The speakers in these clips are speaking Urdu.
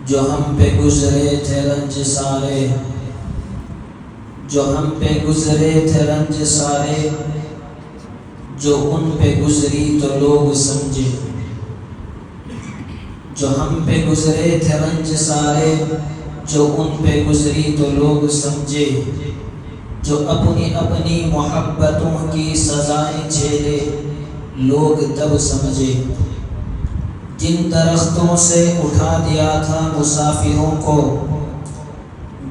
جو ہم پہ گزرے تھے رنج سارے، جو ہم پہ گزرے تھے رنج سارے، جو ان پہ گزری تو لوگ سمجھے، جو ہم پہ گزرے تھے رنج سارے، جو ان پہ گزری تو لوگ سمجھے، جو اپنی اپنی محبتوں کی سزائیں جھیلے لوگ تب سمجھے، جن درختوں سے اٹھا دیا تھا مسافروں کو،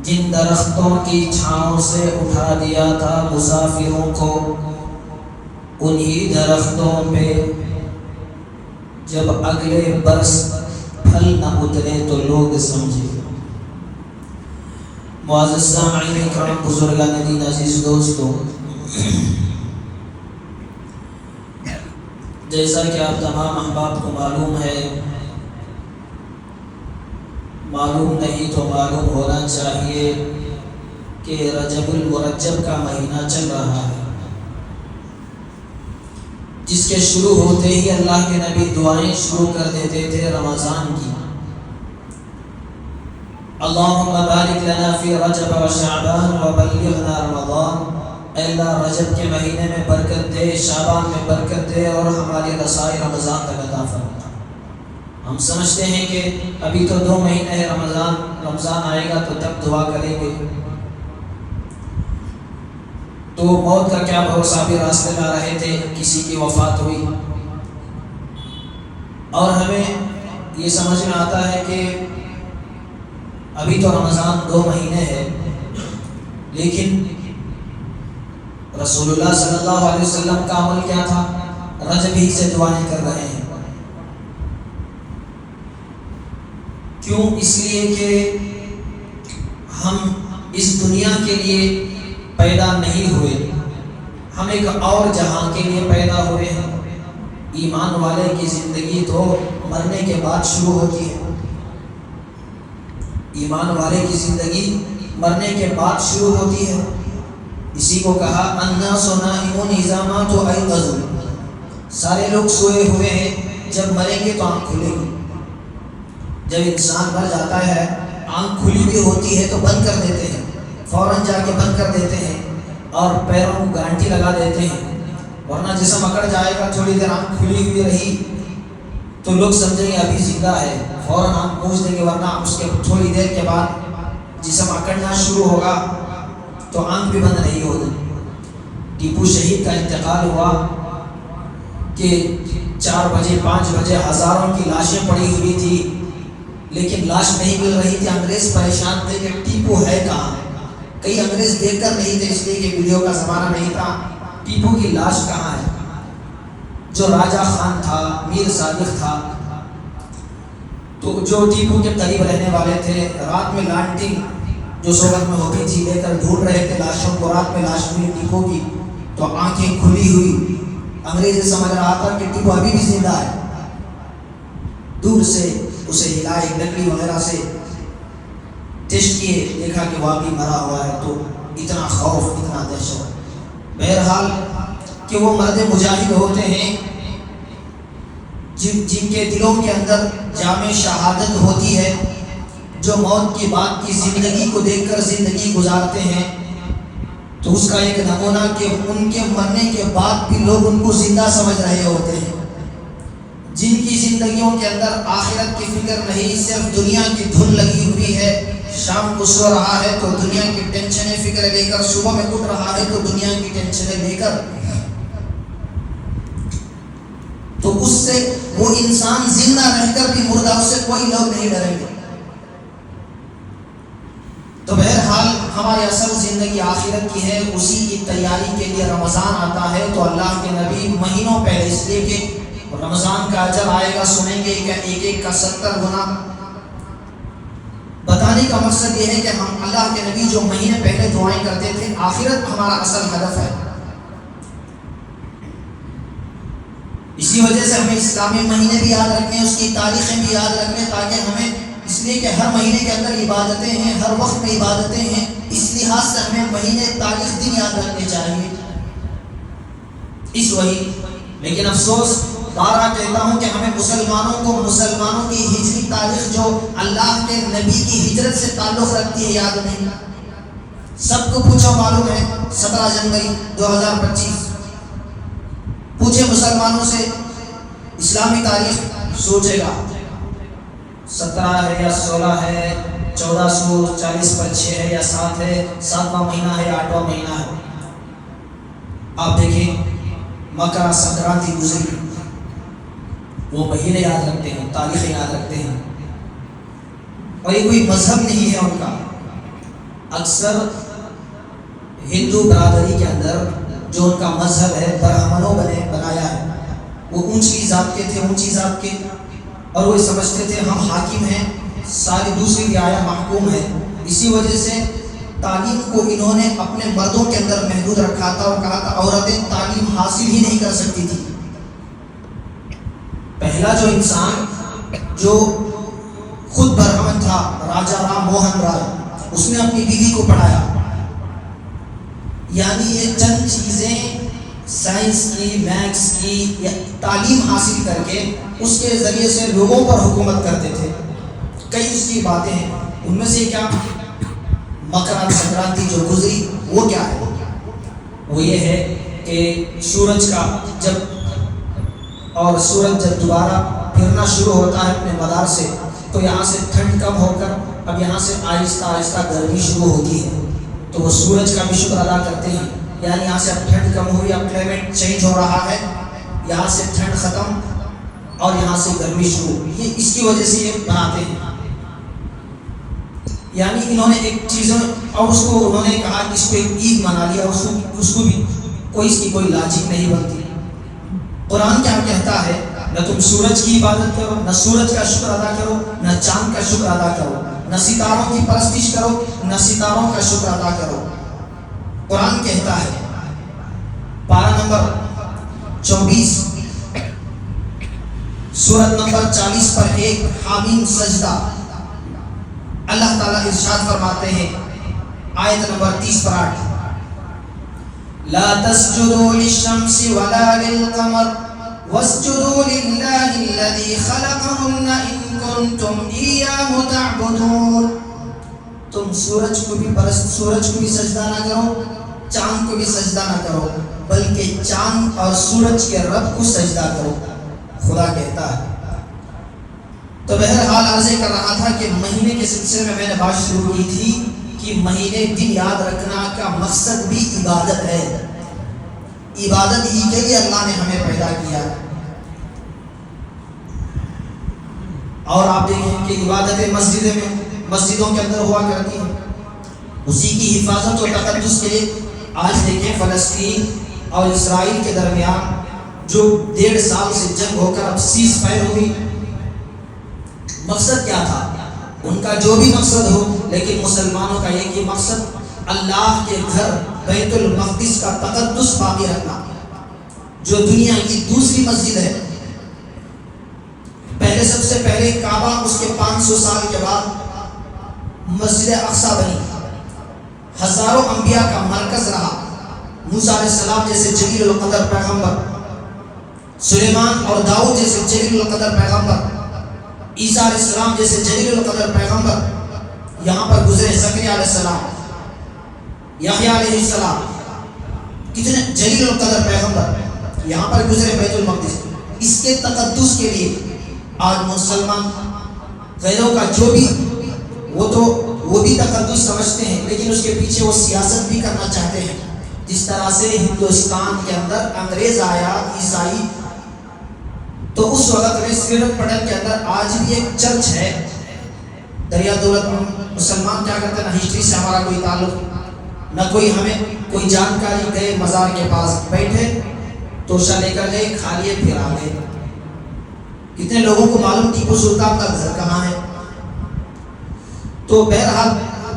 جن درختوں کی چھاؤں سے اٹھا دیا تھا مسافروں کو، انہی درختوں پہ جب اگلے برس پھل نہ اترے تو لوگ سمجھے۔ معزز سامعین کرام، بزرگان دین، عزیز دوستوں، جیسا کہ آپ تمام احباب کو معلوم ہے، معلوم نہیں تو معلوم ہونا چاہیے کہ رجب المرجب کا مہینہ چل رہا ہے، جس کے شروع ہوتے ہی اللہ کے نبی دعائیں شروع کر دیتے تھے رمضان کی۔ اللہم بارک لنا فی رجب و شعبان و بلغنا رمضان، اے اللہ رجب کے مہینے میں برکت دے، شعبان میں برکت دے، اور ہماری رسائی رمضان تک عطا فرما۔ ہم سمجھتے ہیں کہ ابھی تو 2 مہینے ہے، رمضان آئے گا تو تب دعا کریں گے، تو موت کا کیا بھروسہ، بھی راستے میں آ رہے تھے، کسی کی وفات ہوئی، اور ہمیں یہ سمجھ میں آتا ہے کہ ابھی تو رمضان 2 مہینے ہے، لیکن رسول اللہ صلی اللہ علیہ وسلم کا عمل کیا تھا؟ رجب ہی سے دعائیں کر رہے ہیں۔ کیوں؟ اس لیے کہ ہم اس دنیا کے لیے پیدا نہیں ہوئے، ہم ایک اور جہاں کے لیے پیدا ہوئے ہیں۔ ایمان والے کی زندگی تو مرنے کے بعد شروع ہوتی ہے، ایمان والے کی زندگی مرنے کے بعد شروع ہوتی ہے۔ اسی کو کہا الناس نائمون اذا ماتوا ایقظوا، سارے لوگ سوئے ہوئے ہیں، جب مریں گے تو آنکھ کھلے گی۔ جب انسان مر جاتا ہے، آنکھ کھلی بھی ہوتی ہے تو بند کر دیتے ہیں، فوراً جا کے بند کر دیتے ہیں اور پیروں کو گارنٹی لگا دیتے ہیں، ورنہ جسم اکڑ جائے گا، تھوڑی دیر آنکھ کھلی ہوئی رہی تو لوگ سمجھیں گے ابھی زندہ ہے، فوراً آنکھ پوچھ دیں گے، ورنہ اس کے تھوڑی دیر کے بعد جسم اکڑنا شروع ہوگا تو آنکھ بھی بند نہیں ہوگی۔ ٹیپو شہید کا انتقال ہوا کہ 4 بجے 5 بجے ہزاروں کی لاشیں پڑی ہوئی تھی، لیکن لاش نہیں مل رہی تھی۔ انگریز پریشان تھے کہ ٹیپو ہے کہاں، کئی انگریز دیکھ کر نہیں تھے، اس لیے کہ ویڈیو کا زمانہ نہیں تھا، ٹیپو کی لاش کہاں ہے؟ جو راجہ خان تھا، میر صادق تھا، تو جو ٹیپو کے قریب رہنے والے تھے، رات میں لانٹنگ جو صحبت میں ہوتی تھی لے کر ڈھونڈ رہے تھے لاشوں کو، رات میں لاش ملی ٹیپو کی تو آنکھیں کھلی ہوئی، انگریز سمجھ رہا تھا کہ ٹیپو ابھی بھی زندہ ہے، دور سے اسے ہلائے، لکڑی وغیرہ سے ٹیسٹ کیے، دیکھا کہ واقعی مرا ہوا ہے، تو اتنا خوف، اتنا دہشت۔ بہرحال کہ وہ مرد مجاہد ہوتے ہیں جن کے دلوں کے اندر جام شہادت ہوتی ہے، جو موت کی بعد کی زندگی کو دیکھ کر زندگی گزارتے ہیں، تو اس کا ایک نمونہ کہ ان کے مرنے کے بعد بھی لوگ ان کو زندہ سمجھ رہے ہوتے ہیں، جن کی زندگیوں کے اندر آخرت کی فکر نہیں، صرف دنیا کی دھن لگی ہوئی ہے، شام کو سو رہا ہے تو دنیا کی ٹینشنیں فکر لے کر، صبح میں اٹھ رہا ہے تو دنیا کی ٹینشنیں لے کر، تو اس سے وہ انسان زندہ رہ کر بھی مردہ، اس سے کوئی لوگ نہیں ڈریں گے۔ تو بہرحال ہماری اصل زندگی آخرت کی ہے، اسی کی تیاری کے لیے رمضان آتا ہے، تو اللہ کے نبی مہینوں پہلے، اس لیے کہ رمضان کا اجر آئے گا، سنیں گے کہ ایک کا 70 گنا۔ بتانے کا مقصد یہ ہے کہ ہم اللہ کے نبی جو مہینے پہلے دعائیں کرتے تھے، آخرت ہمارا اصل ہدف ہے۔ اسی وجہ سے ہمیں اسلامی مہینے بھی یاد رکھنے، اس کی تاریخیں بھی یاد رکھنے، تاکہ ہمیں، اس لیے کہ ہر مہینے کے اندر عبادتیں ہیں، ہر وقت میں عبادتیں ہیں، اس لحاظ سے ہمیں مہینے، تاریخ، دن یاد رکھنے چاہیے اس وہی۔ لیکن افسوس بارہ کہتا ہوں کہ ہمیں مسلمانوں کی ہجری تاریخ جو اللہ کے نبی کی ہجرت سے تعلق رکھتی ہے یاد نہیں؟ سب کو پوچھو معلوم ہے 17 جنوری 2025 پوچھے مسلمانوں سے اسلامی تاریخ سوچے گا 17 ہے یا 16 ہے 1440 پر 6 ہے یا 7 ہے 7واں مہینہ ہے یا 8واں مہینہ ہے. آپ دیکھیں مکر سنکرانتی گزری، وہ مہینے یاد رکھتے ہیں، تاریخیں یاد رکھتے ہیں، اور یہ کوئی مذہب نہیں ہے ان کا. اکثر ہندو برادری کے اندر جو ان کا مذہب ہے برہمنوں بنایا ہے. وہ اونچی ذات کے تھے، اونچی ذات کے، اور وہ سمجھتے تھے ہم حاکم ہیں، ساری دوسری رعایا محکوم ہے. اسی وجہ سے تعلیم کو انہوں نے اپنے مردوں کے اندر محدود رکھا تھا اور کہا تھا عورتیں تعلیم حاصل ہی نہیں کر سکتی تھی. پہلا جو انسان جو خود برہمن تھا راجا رام موہن رائے، اس نے اپنی بیوی کو پڑھایا. یعنی یہ چند چیزیں سائنس کی، میتھس کی یا تعلیم حاصل کر کے اس کے ذریعے سے لوگوں پر حکومت کرتے تھے. کئی اس کی باتیں ہیں، ان میں سے کیا مکر سنکرانتی جو گزری وہ کیا ہے؟ وہ یہ ہے کہ سورج جب دوبارہ پھرنا شروع ہوتا ہے اپنے مدار سے، تو یہاں سے ٹھنڈ کم ہو کر اب یہاں سے آہستہ آہستہ گرمی شروع ہوتی ہے. تو وہ سورج کا بھی شکر ادا کرتے ہیں، یعنی یہاں سے اب ٹھنڈ کم ہوئی، اب کلائمیٹ چینج ہو رہا ہے، یہاں سے ٹھنڈ ختم اور یہاں سے گرمی شروع. یہ اس کی وجہ سے یہ بناتے ہیں. یعنی انہوں نے ایک چیز اور اس کو انہوں نے کہا کہ اس کو ایک عید منا لیا، اس کو بھی اس کی کوئی لاجک نہیں بنتی. قرآن کیا کہتا ہے؟ نہ تم سورج کی عبادت کرو، نہ سورج کا شکر ادا کرو، نہ چاند کا شکر ادا کرو، نہ ستاروں کی پرستش کرو، نہ ستاروں کا شکر ادا کرو. قرآن کہتا ہے پارہ نمبر 24 سورت نمبر 40 پر ایک حامیم سجدہ. اللہ تعالیٰ ارشاد فرماتے ہیں آیت نمبر 30 پر 8 لا تسجدوا للشمس ولا للقمر واسجدوا للہ الذی خلقہن ان کنتم ایاہ تعبدون. تم سورج کو بھی سجدہ نہ کرو، چاند کو بھی سجدہ نہ کرو، بلکہ چاند اور سورج کے رب کو سجدہ کرو. خدا کہتا ہے. تو بہرحال عرض کر رہا تھا کہ مہینے کے سلسلے میں نے بات شروع کی تھی کہ مہینے دن یاد رکھنا کا مقصد بھی عبادت ہے. عبادت ہی کے لیے اللہ نے ہمیں پیدا کیا. اور آپ دیکھیں کہ عبادتیں مسجدوں کے اندر ہوا کرتی ہیں، اسی کی حفاظت و تقدس کے لیے. آج دیکھیں فلسطین اور اسرائیل کے درمیان جو 1.5 سال سے جنگ ہو کر اب سیز فائر ہوئی، مقصد کیا تھا؟ ان کا جو بھی مقصد ہو، لیکن مسلمانوں کا ایک ہی مقصد اللہ کے گھر بیت المقدس کا تقدس باقی رکھنا، جو دنیا کی دوسری مسجد ہے. سب سے پہلے کعبہ، اس کے 500 سال کے بعد مسجد اقصی بنی، ہزاروں انبیاء کا مرکز رہا. موسیٰ علیہ السلام جیسے جلیل القدر پیغمبر، سلیمان اور داؤد جیسے جلیل القدر پیغمبر، عیسیٰ علیہ السلام جیسے جلیل القدر پیغمبر یہاں پر گزرے. زکریا علیہ السلام، یحییٰ علیہ السلام، کتنے جلیل القدر پیغمبر یہاں پر گزرے بیت المقدس. اس کے تقدس کے لیے آج مسلمان غیروں کا جو بھی وہ بھی تقدس سمجھتے ہیں، لیکن اس کے پیچھے وہ سیاست بھی کرنا چاہتے ہیں. جس طرح سے ہندوستان کے اندر انگریز آیا، عیسائی، تو اس وقت میں سریرنگ پٹن کے اندر آج بھی ایک چرچ ہے. دریا دولت مسلمان کیا کرتے ہیں، نہ ہسٹری سے ہمارا کوئی تعلق، نہ ہمیں کوئی جانکاری. گئے مزار کے پاس بیٹھے، توشہ لے کر گئے، کھا لیے، پھر آ گئے. کتنے لوگوں کو معلوم ٹیپو سلطان کا گھر کہاں ہے؟ تو بہرحال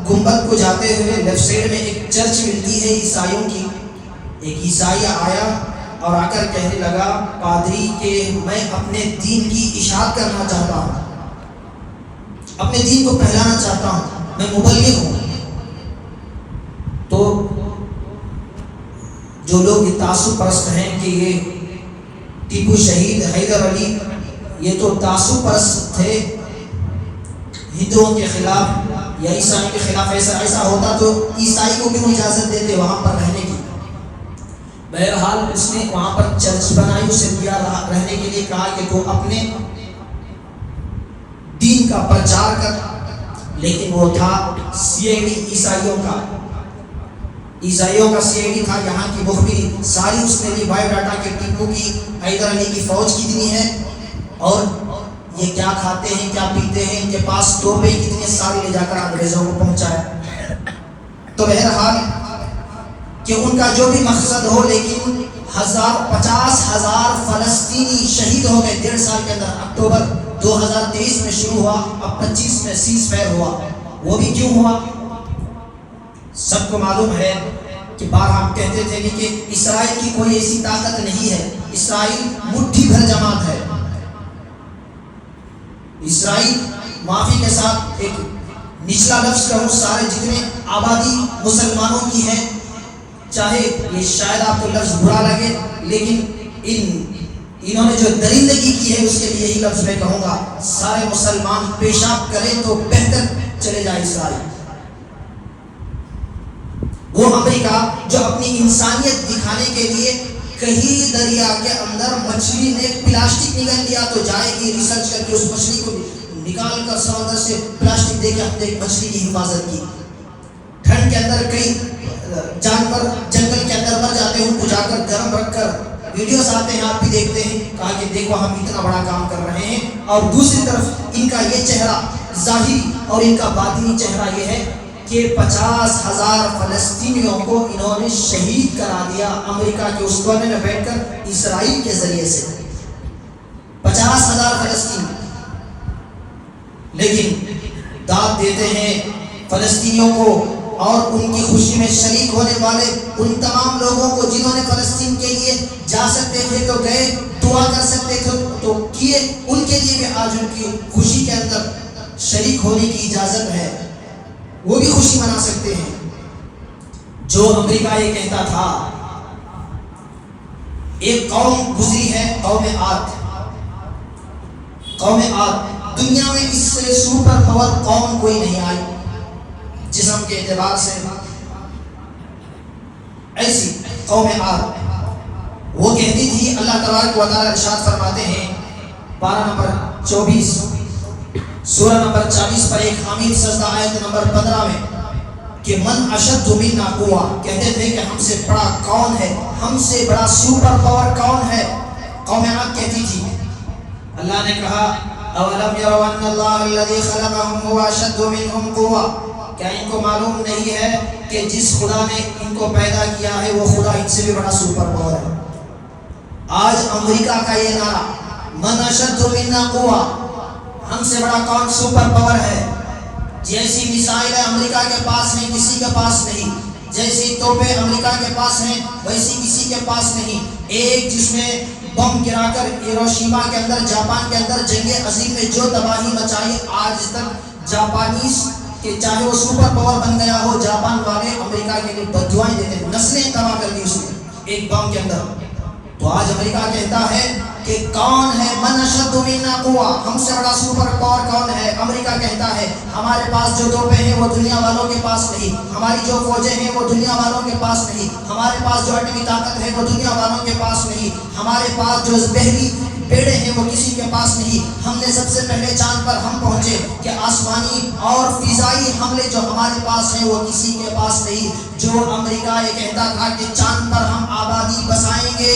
گنبد کو جاتے ہوئے لیفٹ سائڈ میں ایک چرچ ملتی ہے عیسائیوں کی. ایک عیسائی آیا اور آ کر کہنے لگا پادری کہ میں اپنے دین کی اشاعت کرنا چاہتا ہوں، اپنے دین کو پھیلانا چاہتا ہوں، میں مبلغ ہوں. تو جو لوگ تعصب پرست ہیں کہ یہ ٹیپو شہید، حیدر علی، یہ تو تعصب پرست تھے ہندوؤں کے خلاف یا عیسائی کے خلاف. ایسا ہوتا تو عیسائی کو کیوں اجازت دیتے وہاں پر رہنے کی. بہرحال اس نے وہاں پر چرچ بنائی، اسے دیا رہنے کے لیے، کہا کہ تو اپنے دین کا پرچار کر. لیکن وہ تھا سی آئی ڈی عیسائیوں کا سی آئی ڈی تھا. یہاں کی مخبری ساری اس نے لی، بایو ڈاٹا کہ ٹیپو کی، حیدر علی کی فوج کتنی ہے اور یہ کیا کھاتے ہیں کیا پیتے ہیں، ان کے پاس توپے کتنے سارے لے جا کر انگریزوں کو پہنچایا. تو بہرحال کہ ان کا جو بھی مقصد ہو، لیکن 50,000 فلسطینی شہید ہو گئے 1.5 سال کے اندر. اکتوبر 2023 میں شروع ہوا، اب 25 میں سیز فائر ہوا. وہ بھی کیوں ہوا؟ سب کو معلوم ہے کہ بار ہم کہتے تھے کہ اسرائیل کی کوئی ایسی طاقت نہیں ہے. اسرائیل مٹھی بھر جماعت ہے. اسرائیل معافی کے ساتھ ایک نچلا لفظ کہوں، سارے جتنے آبادی مسلمانوں کی ہے، چاہے یہ شاید آپ کو لفظ برا لگے، لیکن انہوں نے جو درندگی کی ہے اس کے لیے یہی لفظ میں کہوں گا، سارے مسلمان پیشاب کریں تو بہتر چلے جائے اسرائیل. وہ امریکہ جو اپنی انسانیت دکھانے کے لیے کہیں دریا کے اندر مچھلی نے پلاسٹک نکل لیا تو جائے گی ریسرچ کر کے اس مچھلی کو نکال کر سمندر سے پلاسٹک دے کے ہم نے ایک مچھلی کی حفاظت کی. ٹھنڈ کے اندر کئی جانور جنگل کے اندر مر جاتے ہیں، ان کو جا کر گرم رکھ کر ویڈیوز آتے ہیں، آپ بھی دیکھتے ہیں، کہا کہ دیکھو ہم اتنا بڑا کام کر رہے ہیں. اور دوسری طرف ان کا یہ چہرہ ظاہری اور ان کا باطنی چہرہ یہ ہے کہ 50,000 فلسطینیوں کو انہوں نے شہید کرا دیا امریکہ کے اس کونے میں بیٹھ کر اسرائیل کے ذریعے سے. 50,000 فلسطینی. لیکن داد دیتے ہیں فلسطینیوں کو اور ان کی خوشی میں شریک ہونے والے ان تمام لوگوں کو جنہوں نے فلسطین کے لیے جا سکتے تھے تو گئے، دعا کر سکتے تھے تو کیے. ان کے لیے بھی آج ان کی خوشی کے اندر شریک ہونے کی اجازت ہے، وہ بھی خوشی منا سکتے ہیں. جو امریکہ یہ کہتا تھا، ایک قوم گزری ہے، قوم عاد. دنیا میں اس سے سپر پاور قوم کوئی نہیں آئی جسم کے اعتبار سے، ایسی قوم عاد. وہ کہتی تھی، اللہ تبارک و تعالی ارشاد فرماتے ہیں 12 نمبر 24 سورہ نمبر 40 پر ایک حامد سجدہ آیت نمبر 15 میں کہ من اشد منا قوہ. کہتے تھے کہ ہم سے بڑا کون ہے، ہم سے بڑا سپر پاور کون ہے. قوم عاد کہتی تھی. اللہ نے کہا اولم یروا ان اللہ الذی خلقهم هو اشد منهم قوہ. کیا ان کو معلوم نہیں ہے کہ جس خدا نے ان کو پیدا کیا ہے وہ خدا ان سے بھی بڑا سپر پاور ہے. آج امریکہ کا یہ نعرہ من اشد منا قوہ، ہم سے بڑا کون سپر پاور ہے. جیسی میزائل امریکہ کے پاس ہیں کسی کے پاس نہیں، جیسی توپیں امریکہ کے پاس ہیں ویسی کسی کے پاس نہیں. ایک جس نے بم گرا کر ہیروشیما کے اندر جاپان کے اندر جنگ عظیم میں جو تباہی مچائی، آج تک جاپانیز کہ چاہے وہ سپر پاور بن گیا ہو، جاپان والے امریکہ کے لیے بددعائیں دیتے ہیں، نسلیں تباہ کر دی اس نے ایک بم کے اندر. تو آج امریکہ کہتا ہے کہ کون ہے من اشد منا قوہ، ہم سے بڑا سپر پاور کون ہے. امریکہ کہتا ہے ہمارے پاس جو توپیں ہیں وہ دنیا والوں کے پاس نہیں، ہماری جو فوجیں ہیں وہ دنیا والوں کے پاس نہیں، ہمارے پاس جو ایٹمی طاقت ہے وہ دنیا والوں کے پاس نہیں، ہمارے پاس جو بحری بیڑے ہیں وہ کسی کے پاس نہیں. ہم نے سب سے پہلے چاند پر ہم پہنچے کہ آسمانی اور فضائی حملے جو ہمارے پاس ہیں وہ کسی کے پاس نہیں. جو امریکہ یہ کہتا تھا کہ چاند پر ہم آبادی بسائیں گے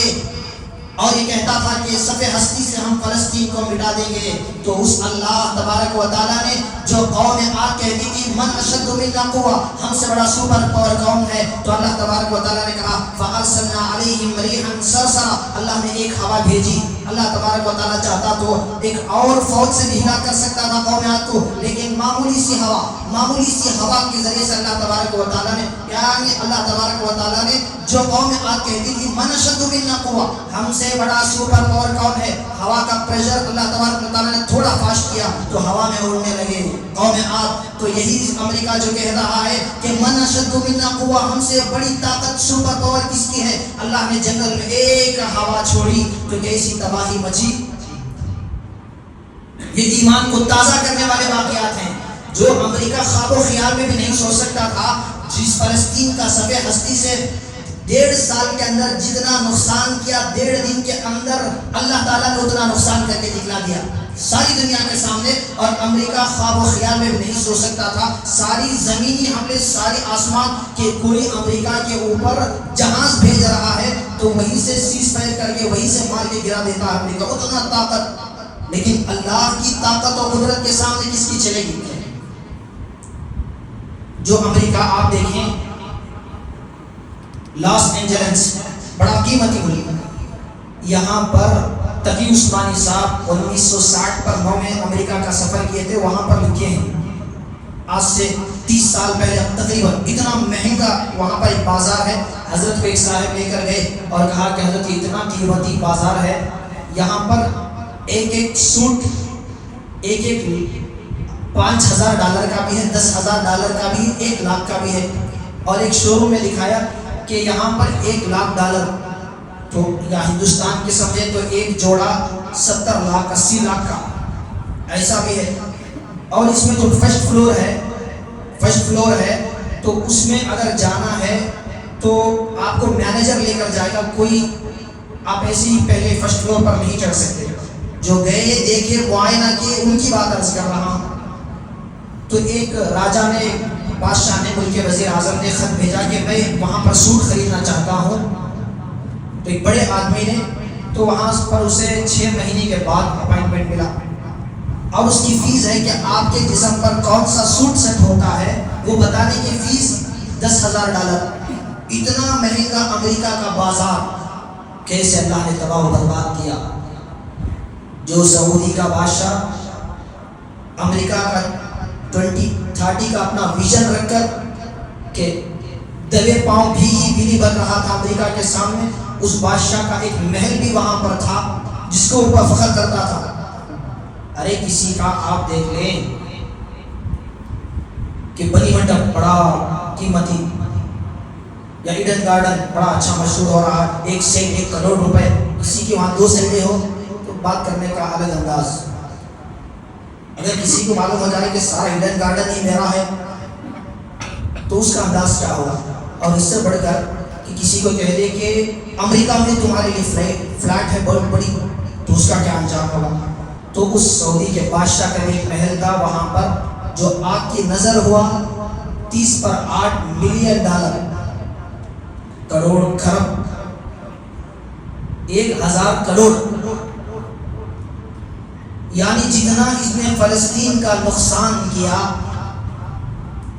اور یہ کہتا تھا کہ صفِ ہستی سے ہم فلسطین کو مٹا دیں گے، تو اس اللہ تبارک و تعالیٰ نے جو قوم عاد کہتی تھی من اشد منا قوہ، ہم سے بڑا سپر پاور قوم ہے، تو اللہ تبارک و تعالیٰ نے کہا فَأَرْسَلْنَا عَلَيْهِمْ رِيحًا صَرْصَرًا. اللہ نے ایک ہوا بھیجی. اللہ تبارک و تعالیٰ چاہتا تو ایک اور فوج سے بھی ہلاک کر سکتا تھا قوم عاد کو، لیکن معمولی سی ہوا کے ذریعے سے اللہ تبارک و تعالیٰ نے، یعنی اللہ تبارک و تعالیٰ نے جو قوم عاد کہتی تھی من اشد منا قوہ، ہم سے بڑا سپر پاور کون ہے، ہوا کا پریشر اللہ تبارک و تعالیٰ نے تھوڑا فاش کیا تو ہوا میں اڑنے لگے قوم عاد. تو یہی امریکہ جو کہہ رہا ہے کہ من اشد منا قوہ، ہم سے بڑی طاقت سپر پاور کس کی ہے؟ اللہ نے جنگل میں ایک ہوا چھوڑی تو کیسی تباہی مچی۔ یہ ایمان کو تازہ کرنے والے واقعات ہیں جو امریکہ خواب و خیال میں بھی نہیں سوچ سکتا تھا۔ جس فلسطین کا صفحہ ہستی سے 1.5 سال کے اندر جتنا نقصان کیا، 1.5 دن کے اندر اللہ تعالیٰ نے اتنا نقصان کر کے دکھلا دیا ساری دنیا کے سامنے، اور امریکہ خواب و خیال میں بھی نہیں سوچ سکتا تھا۔ ساری زمینی حملے، ساری آسمان کے کوئی امریکہ کے اوپر جہاز بھیج رہا ہے تو وہیں سے سیز فائر کر کے وہیں سے مار کے گرا دیتا ہے امریکہ، اتنا طاقت۔ لیکن اللہ کی طاقت اور قدرت کے سامنے کس کی چلے گی؟ جو امریکہ آپ دیکھیں، لاس اینجلس بڑا قیمتی ملک، یہاں پر تقی عثمانی صاحب 1960 پر 9 میں امریکہ کا سفر کیے تھے، وہاں پر لکھے ہیں آج سے 30 سال پہلے تقریباً اتنا مہنگا وہاں پر ایک بازار ہے۔ حضرت کو ایک صاحب لے کر گئے اور کہا کہ حضرت اتنا قیمتی بازار ہے، یہاں پر ایک سوٹ 5,000 کا بھی ہے، 10,000 کا بھی ہے، 1 لاکھ کا بھی ہے، اور ایک شو روم میں دکھایا کہ یہاں پر $1,00,000 تو یا ہندوستان کے سمجھے تو ایک جوڑا 70 لاکھ 80 لاکھ کا ایسا بھی ہے۔ اور اس میں جو فرسٹ فلور ہے تو اس میں اگر جانا ہے تو آپ کو مینیجر لے کر جائے گا، کوئی آپ ایسے ہی پہلے فرسٹ فلور پر نہیں چڑھ سکتے۔ جو گئے دیکھے معائنہ کیے، ان کی بات عرض کر رہا ہوں۔ تو ایک راجہ نے، بادشاہ نے، ملک وزیر اعظم نے خط بھیجا کہ میں وہاں پر سوٹ خریدنا چاہتا ہوں۔ تو ایک بڑے آدمی نے، تو وہاں پر اسے 6 مہینے کے بعد اپائنٹمنٹ ملا، اور اس کی فیس ہے کہ آپ کے جسم پر کون سا سوٹ سیٹ ہوتا ہے، وہ بتانے کی فیس $10,000۔ اتنا مہنگا امریکہ کا بازار کیسے اللہ نے تباہ و برباد کیا۔ جو سعودی کا بادشاہ امریکہ کا 2030 کا اپنا ویژن رکھ کر کہ دبے پاؤں بھی بن رہا تھا امریکہ کے سامنے، اس بادشاہ کا ایک محل بھی وہاں پر تھا جس کو اوپر فخر کرتا تھا۔ ارے کسی کا آپ دیکھ لیں کہ بنی منڈپ بڑا قیمتی، یا ایڈن گارڈن بڑا اچھا مشہور ہو رہا ہے، 1 سینٹ 1 کروڑ روپے، کسی کے وہاں 2 سینٹیں ہو تو بات کرنے کا الگ انداز۔ اگر کسی کو معلوم ہو جائے کہ سارا ایڈن گارڈن ہی میرا ہے تو اس کا انداز کیا ہوگا؟ اور اس سے بڑھ کر کہ کسی کو کہہ دے کہ امریکہ میں تمہارے لیے فلیٹ ہے بہت بڑی، تو اس کا کیا انجام ہوگا؟ تو اس سعودی کے بادشاہ کا ایک محل تھا، وہاں پر جو آگ کی نظر ہوا 30 پر 8 ملین ڈالر، کروڑ کھرب 1000 کروڑ، یعنی جتنا اس نے فلسطین کا نقصان کیا،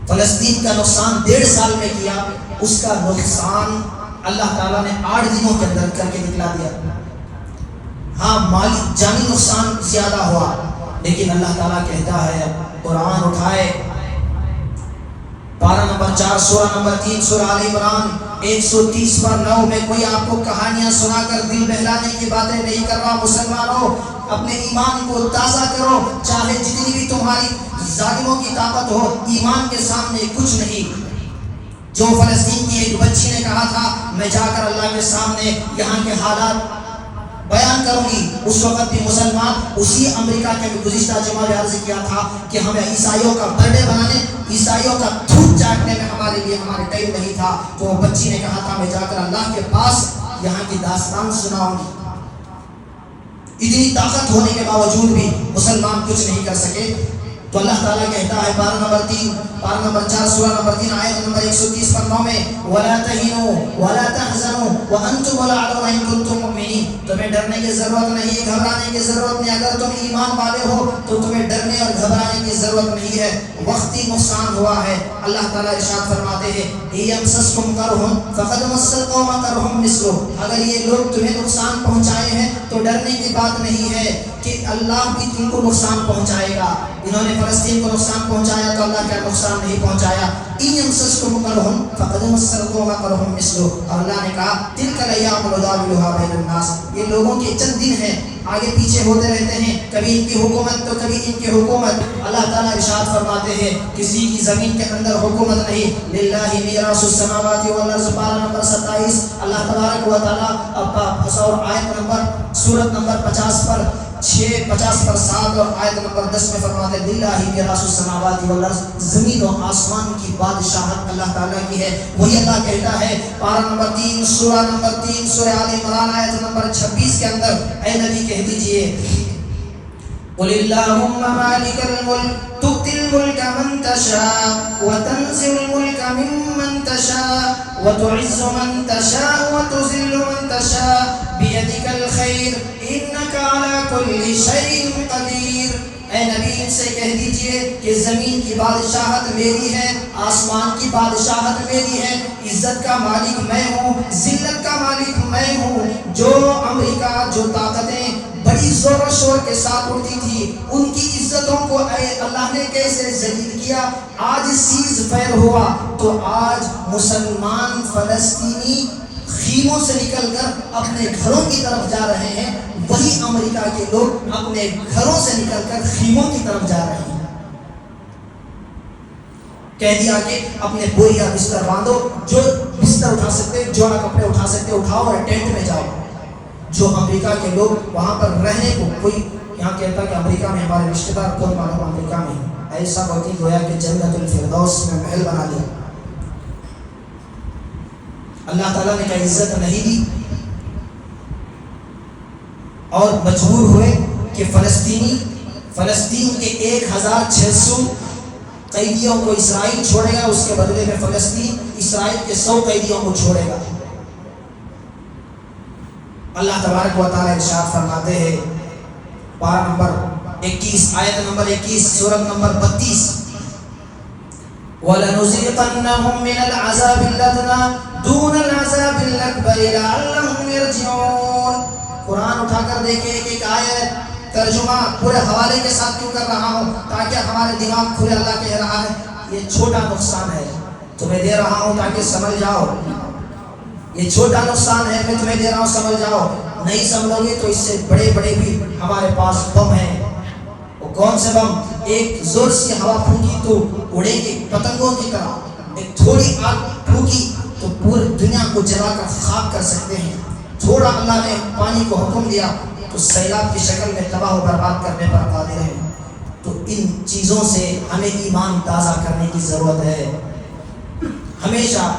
فلسطین کا نقصان 1.5 سال میں کیا، اس کا نقصان اللہ تعالیٰ نے 8 دنوں کے اندر کر کے دکھلا دیا۔ ہاں مالی جانی نقصان زیادہ ہوا، لیکن اللہ تعالیٰ کہتا ہے، قرآن اٹھائے 12 نمبر 4 سورہ نمبر 3 سورہ آل عمران 130 پر 9 میں کوئی آپ کو کہانیاں سنا کر دل بہلانے کی باتیں نہیں کر رہا۔ مسلمانوں اپنے ایمان کو تازہ کرو، چاہے جتنی بھی تمہاری ظالموں کی طاقت ہو، ایمان کے سامنے کچھ نہیں۔ جو فلسطین کی ایک بچی نے کہا تھا میں جا کر اللہ کے سامنے یہاں کے حالات بیان کروں گی، اس وقت بھی مسلمان اسی امریکہ کے گزشتہ جمعہ میں عرض کیا تھا کہ ہمیں عیسائیوں کا برڈے بنانے، عیسائیوں کا تھوک چاٹنے میں ہمارے لیے ہمارے ٹائم نہیں تھا۔ تو وہ بچی نے کہا تھا میں جا کر اللہ کے پاس یہاں کی داستان سناؤں گی۔ اتنی طاقت ہونے کے باوجود بھی مسلمان کچھ نہیں کر سکے۔ تو اللہ تعالیٰ کہتا ہے 12 نمبر 4 سورہ نمبر 3 آیت نمبر 130 پر 9 میں وَلَا تَهِنُوا وَلَا تَحْزَنُوا وَأَنْتُمُ الْأَعْلَوْنَ إِن كُنتُم مُؤْمِنِينَ۔ تمہیں ڈرنے کی ضرورت نہیں، گھبرانے کی ضرورت نہیں۔ اگر تم ایمان والے ہو تو تمہیں ڈرنے اور گھبرانے کی ضرورت نہیں ہے۔ وقتی نقصان ہوا ہے، اللہ تعالیٰ ارشاد فرماتے ہیں يَمْسَسْكُمْ قَرْحٌ فَقَدْ مَسَّ الْقَوْمَ قَرْحٌ مِثْلُهُ۔ اگر یہ لوگ تمہیں نقصان پہنچائے ہیں تو ڈرنے کی بات نہیں ہے کہ اللہ بھی تم کو نقصان پہنچائے گا۔ انہوں نے فلسطین کو نقصان پہنچایا تو اللہ کیا نقصان نہیں پہنچایا؟ يَمْسَسْكُمْ قَرْحٌ فَقَدْ مَسَّ الْقَوْمَ قَرْحٌ مِثْلُهُ۔ اور اللہ نے کہا تِلْكَ الْأَيَّامُ نُدَاوِلُهَا بَيْنَ النَّاسِ، یہ لوگوں کے چند دن ہیں، آگے پیچھے ہوتے رہتے ہیں، کبھی ان کی حکومت تو کبھی ان کی حکومت۔ اللہ تعالیٰ ارشاد فرماتے ہیں کسی کی زمین کے اندر حکومت نہیں۔ للہ میراث السماوات والارض، پارہ نمبر 27 اللہ تبارک و تعالیٰ اور آیت نمبر سورت نمبر 50 پر 7 اور آیت نمبر 10 میں فرماتے ہیں للہ میراث السماوات والارض، زمین و آسمان کی بادشاہت اللہ تعالیٰ کی ہے۔ وہی اللہ کہتا ہے پارہ نمبر 3 سورہ نمبر 3 سورہ آل عمران آیت نمبر 26 کے اندر، اے نبی کہہ دیجئے قل اللہم مالک الملک تؤتی الملک من تشاء وتنزع الملک ممن تشاء وتعز من تشاء وتذل من تشاء بیدک الخیر انک علی کل شیء قدیر۔ اے نبی ان سے کہہ دیجئے کہ زمین کی بادشاہت میری ہے، آسمان کی بادشاہت میری ہے، عزت کا مالک میں ہوں، ذلت کا مالک میں ہوں۔ جو امریکہ، جو طاقتیں بڑی زور و شور کے ساتھ اٹھتی تھی، ان کی عزتوں کو اے اللہ نے کیسے ذلیل کیا۔ آج سیز فائر ہوا تو آج مسلمان فلسطینی خیموں سے نکل کر اپنے گھروں کی طرف جا رہے ہیں، وہی امریکہ کے لوگ اپنے گھروں سے نکل کر خیموں کی طرف جا رہے ہیں۔ کہہ دیا کہ اپنے بوریا بستر باندھو، جو بستر اٹھا سکتے، جو کپڑے اٹھا سکتے اٹھاؤ اور ٹینٹ میں جاؤ۔ جو امریکہ کے لوگ وہاں پر رہنے کو، کوئی یہاں کہتا کہ امریکہ میں ہمارے رشتہ دار کون معلوم امریکہ میں، ایسا ہوتی گویا کہ جنت الفردوس میں محل بنا لیا۔ اللہ تعالیٰ نے کیا عزت نہیں دی، اور مجبور ہوئے کہ فلسطین کے 1600 قیدیوں کو اسرائیل چھوڑے گا، اس کے بدلے میں فلسطین اسرائیل کے 100 قیدیوں کو چھوڑے گا۔ اللہ تبارک و تعالیٰ ارشاد فرماتے ہیں پارہ نمبر 21 آیت نمبر 21 سورت نمبر 32 وَلَنُذِيقَنَّهُم مِّنَ الْعَذَابِ الْأَدْنَىٰ دُونَ الْعَذَابِ الْأَكْبَرِ لَعَلَّهُمْ يَرْجِعُونَ۔ قرآن اٹھا کر دیکھیں ایک آیت ترجمہ پورے حوالے کے ساتھ کیوں کر رہا ہوں تاکہ ہمارے دماغ کھلے۔ اللہ کہہ رہا ہے یہ چھوٹا نقصان ہے، تمہیں دے رہا ہوں تاکہ سمجھ جاؤ، یہ چھوٹا نقصان ہے، میں تمہیں دے رہا ہوں سمجھ جاؤ۔ نہیں سمجھو گے تو اس سے بڑے بڑے بھی ہمارے پاس بم ہیں۔ وہ کون سے بم؟ ایک زور سے ہوا پھونکی تو اڑے گی پتنگوں کی طرح، ایک تھوڑی آگ پھونکی تو پوری دنیا کو جلا کر خاک کر سکتے ہیں۔ تھوڑا اللہ نے پانی کو حکم دیا تو سیلاب کی شکل میں تباہ و برباد کرنے پر قادر ہے۔ تو ان چیزوں سے ہمیں ایمان تازہ کرنے کی ضرورت ہے۔ ہمیشہ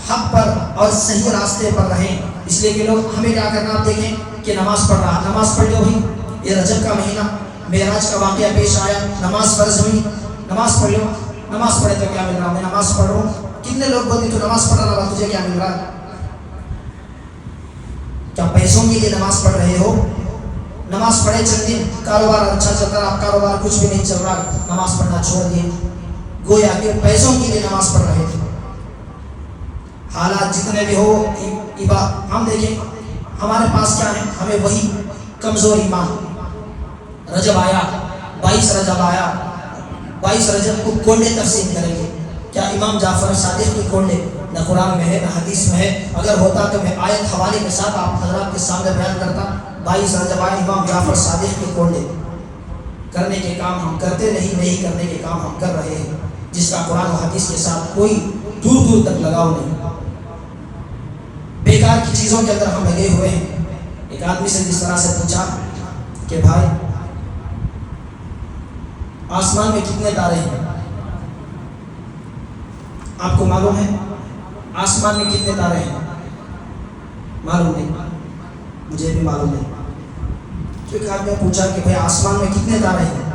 حق پر اور صحیح راستے پر رہیں۔ اس لیے کہ لوگ ہمیں کیا کرنا، آپ دیکھیں کہ نماز پڑھ رہا، نماز پڑھ لو ہوئی، یہ رجب کا مہینہ معراج کا واقعہ پیش آیا، نماز فرض ہوئی، نماز پڑھ لو۔ نماز پڑھے تو کیا مل رہا، میں نماز پڑھ رہا ہوں، کتنے لوگ بولتے تو نماز پڑھ رہا تجھے کیا مل رہا ہے؟ کیا پیسوں کے لیے نماز پڑھ رہے ہو؟ نماز پڑھے چند دن، کاروبار اچھا چل رہا، آپ کاروبار کچھ بھی نہیں چل رہا، نماز پڑھنا چھوڑ دیے، گویا کہ پیسوں کے لیے نماز پڑھ رہے تھے۔ حالات جتنے بھی ہو، ہم دیکھیں ہمارے پاس کیا ہے، ہمیں وہی کمزور ایمان۔ رجب آیا، 22 رجب آیا، 22 رجب کو کونڈے تقسیم کریں گے۔ کیا امام جعفر صادق کی کونڈے نہ قرآن میں ہے نہ حدیث میں ہے، اگر ہوتا تو میں آیت حوالے کے ساتھ آپ حضرات کے سامنے بیان کرتا۔ 22 رجب آئے، امام جعفر صادق کے کونڈے کرنے کے کام ہم کرتے نہیں کرنے کے کام ہم کر رہے ہیں، جس کا قرآن و حدیث کے ساتھ کوئی دور دور تک لگاؤ نہیں۔ بیکار کی چیزوں کے اندر ہم لگے ہوئے ہیں۔ ایک آدمی سے جس طرح سے پوچھا کہ بھائی آسمان میں کتنے تارے ہیں؟ آپ کو معلوم ہے آسمان میں کتنے تارے ہیں؟ معلوم نہیں، مجھے بھی معلوم نہیں۔ تو ایک آدمی نے پوچھا کہ بھائی آسمان میں کتنے تارے ہیں؟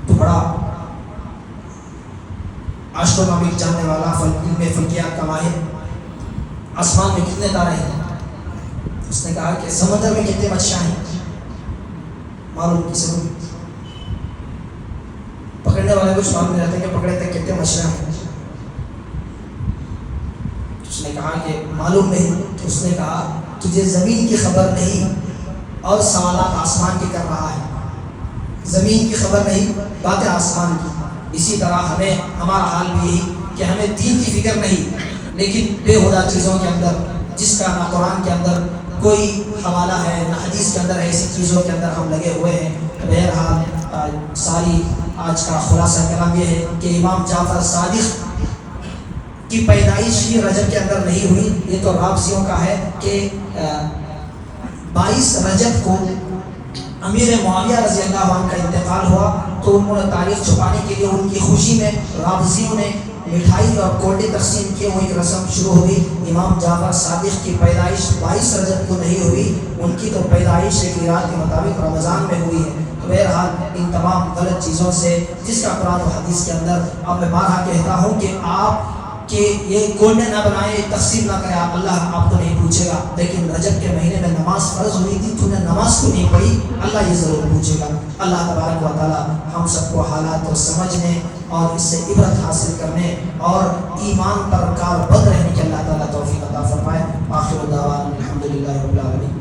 تو بڑا ایسٹرونامک جاننے والا، علم فلکیات کا ماہر، آسمان میں کتنے تارے ہیں؟ اس نے کہا کہ سمندر میں کتنے مچھلیاں ہیں؟ معلوم کسی کو؟ پکڑنے والے کچھ معلوم نہیں رہتے کہ پکڑے تک کتنے مچھلیاں ہیں۔ اس نے کہا کہ معلوم نہیں۔ تو اس نے کہا تجھے زمین کی خبر نہیں اور سوالات آسمان کی کر رہا ہے۔ زمین کی خبر نہیں، باتیں آسمان کی۔ اسی طرح ہمیں ہمارا حال بھی یہی کہ ہمیں دین کی فکر نہیں، لیکن بے ہودہ چیزوں کے اندر، جس کا نہ قرآن کے اندر کوئی حوالہ ہے نہ حدیث کے اندر ایسی چیزوں کے اندر ہم لگے ہوئے ہیں۔ بہرحال ساری آج کا خلاصہ کلام یہ ہے کہ امام جعفر صادق کی پیدائش ہی رجب کے اندر نہیں ہوئی، یہ تو رافضیوں کا ہے کہ 22 رجب کو امیر معاویہ رضی اللہ عنہ کا انتقال ہوا، تو انہوں نے تاریخ چھپانے کے لیے ان کی خوشی میں رافضیوں نے مٹھائی اور کوٹے تقسیم کیے، وہ ایک رسم شروع ہوئی۔ امام جعفر صادق کی پیدائش 22 رجب کو نہیں ہوئی، ان کی تو پیدائش ایک رات کے مطابق رمضان میں ہوئی ہے۔ تو بہرحال ان تمام غلط چیزوں سے جس کا قرآن و حدیث کے اندر اب میں بارہا کہتا ہوں کہ آپ کہ یہ گولڈے نہ بنائے، تقسیم نہ کرے، اللہ آپ کو نہیں پوچھے گا، لیکن رجب کے مہینے میں نماز فرض ہوئی تھی، تو نے نماز کو نہیں پڑھی، اللہ یہ ضرور پوچھے گا۔ اللہ تبارک و تعالی ہم سب کو حالات کو سمجھنے اور اس سے عبرت حاصل کرنے اور ایمان پر کاربند رہنے کے اللہ تعالیٰ توفیق عطا فرمائے۔ آخر دعوانا الحمدللہ رب العالمین۔